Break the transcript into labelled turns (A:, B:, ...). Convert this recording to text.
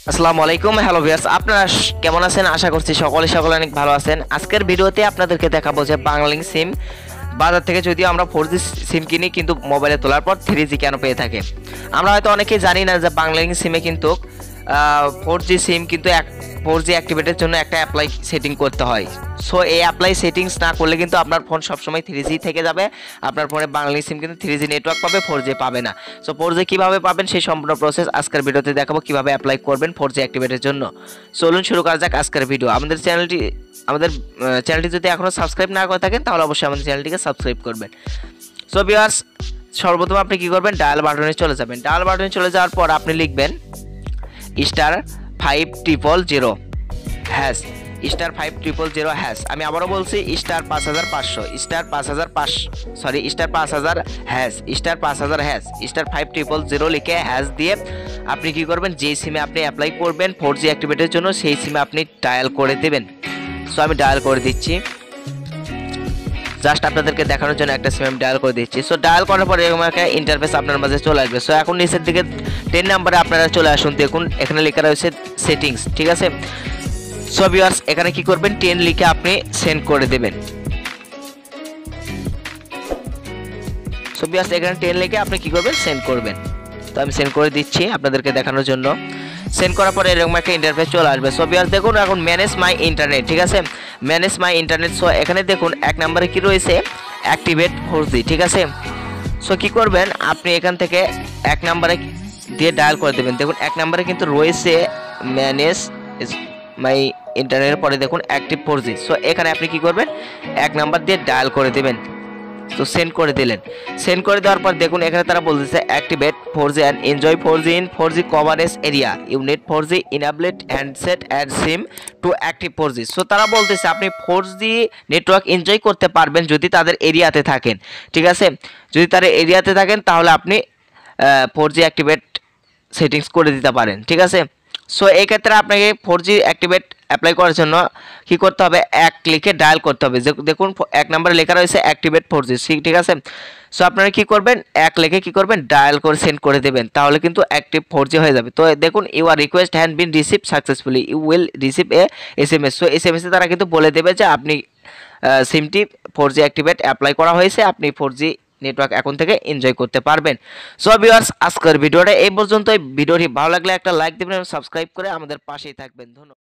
A: আসসালামু আলাইকুম, hello viewers, আপনারা কেমন আছেন? আশা করছি সকলে অনেক ভালো আছেন। আজকের ভিডিওতে আপনাদেরকে দেখাবো যে বাংলালিংক সিম বাজার থেকে যদিও আমরা 4G সিম কিনি, কিন্তু মোবাইলে তোলার পর 3G কেন পেয়ে থাকে। আমরা হয়তো অনেকেই জানি না যে বাংলালিংক সিমে কিন্তু 4G সিম কিন্তু 4G অ্যাক্টিভেটের জন্য একটা অ্যাপ্লাই সেটিং করতে হয়। সো এই অ্যাপ্লাই সেটিংস না করলে কিন্তু আপনার ফোন সবসময় 3G থেকে যাবে। আপনার ফোনে বাংলালিংক সিম কিন্তু 3G নেটওয়ার্ক পাবে, 4G পাবে না। সো 4G কীভাবে পাবেন সেই সম্পূর্ণ প্রসেস আজকের ভিডিওতে দেখাবো, কীভাবে অ্যাপ্লাই করবেন 4G অ্যাক্টিভেটের জন্য। চলুন শুরু করা যাক আজকের ভিডিও। আমাদের চ্যানেলটি যদি এখনও সাবস্ক্রাইব না করে থাকেন তাহলে অবশ্যই আমাদের চ্যানেলটিকে সাবস্ক্রাইব করবেন। সো ভিউয়ার্স, সর্বপ্রথম আপনি কী করবেন, ডায়াল বাটনে চলে যাবেন। ডায়াল বাটনে চলে যাওয়ার পর আপনি লিখবেন *5000# হ্যাশ, *5000# আমি আবারও বলছি *5500 *5000# লিখে হ্যাশ দিয়ে আপনি কি করবেন, যে সিমে আপনি অ্যাপ্লাই করবেন 4G অ্যাক্টিভেটের জন্য সেই সিমে আপনি ডায়াল করে দেবেন। সো আমি ডায়াল করে দিচ্ছি, জাস্ট আপনাদেরকে দেখানোর জন্য একটা সিম আমি ডায়াল করে দিচ্ছি। সো ডায়াল করার পরে এরকম একটা ইন্টারফেস আপনার মাঝে চলে আসবে। সো এখন নিচের দিকে 10 নাম্বারে আপনারা চলে আসুন, দেখুন এখানে লেখা রয়েছে সেটিংস, ঠিক আছে। সো ভিউয়ার্স, এখানে কি করবেন, 10 লিখে আপনি সেন্ড করে দেবেন। সো ভিউয়ার্স, এখানে 10 লিখে আপনি কি করবেন, সেন্ড করবেন। তো আমি সেন্ড করে দিচ্ছি আপনাদেরকে দেখানোর জন্য। সেন্ড করার পরে এরকম একটা ইন্টারফেস চলে আসবে। সো ভিউয়ার্স দেখুন, এখন ম্যানেজ মাই ইন্টারনেট, ঠিক আছে, ম্যানেজ মাই ইন্টারনেট। সো এখানে দেখুন 1 নম্বরে কি রয়েছে, অ্যাক্টিভেট 4G, ঠিক আছে। সো কি করবেন, আপনি এখান থেকে 1 নম্বরে দিয়ে ডায়াল করে দেবেন। দেখুন 1 নম্বরে কিন্তু রয়েছে ম্যানেজ মাই ইন্টারনেটের পরে দেখুন অ্যাক্টিভ 4G। সো এখানে আপনি কি করবেন, 1 নাম্বার দিয়ে ডায়াল করে দেবেন। তো সেন্ড করে দিলেন। সেন্ড করে দেওয়ার পর দেখুন এখানে তারা বলতেছে activate 4G and enjoy 4G in 4G coverage area, unit 4G enabled handset and SIM to active 4G। So তারা বলতেছে আপনি 4G নেটওয়ার্ক এনজয় করতে পারবেন যদি তাদের এরিয়াতে থাকেন, ঠিক আছে। যদি তাদের এরিয়াতে থাকেন তাহলে আপনি 4G অ্যাক্টিভেট সেটিংস করে দিতে পারেন, ঠিক আছে। সো এই ক্ষেত্রে আপনাকে 4G অ্যাক্টিভেট অ্যাপ্লাই করার জন্য কি করতে হবে, 1 লিখে ডায়াল করতে হবে। দেখুন 1 নম্বরে লেখা রয়েছে অ্যাক্টিভেট 4G, ঠিক আছে। সো আপনারা কি করবেন, 1 লিখে কি করবেন, ডায়াল করে সেন্ড করে দেবেন, তাহলে কিন্তু অ্যাক্টিভ 4G হয়ে যাবে। তো দেখুন ইউর রিকোয়েস্ট হ্যান্ড been receive successfully, you will receive a SMS। So SMS-এ তারা কিন্তু বলে দেবে যে আপনি সিমটি 4G অ্যাক্টিভেট অ্যাপ্লাই করা হয়েছে, আপনি 4G নেটওয়ার্ক এখন থেকে এনজয় করতে পারবেন। সো ভিউয়ার্স, আজকের ভিডিওটা এই পর্যন্তই। ভিডিওটি ভালো লাগলে একটা লাইক দেবেন এবং সাবস্ক্রাইব করে আমাদের পাশেই থাকবেন। ধন্যবাদ।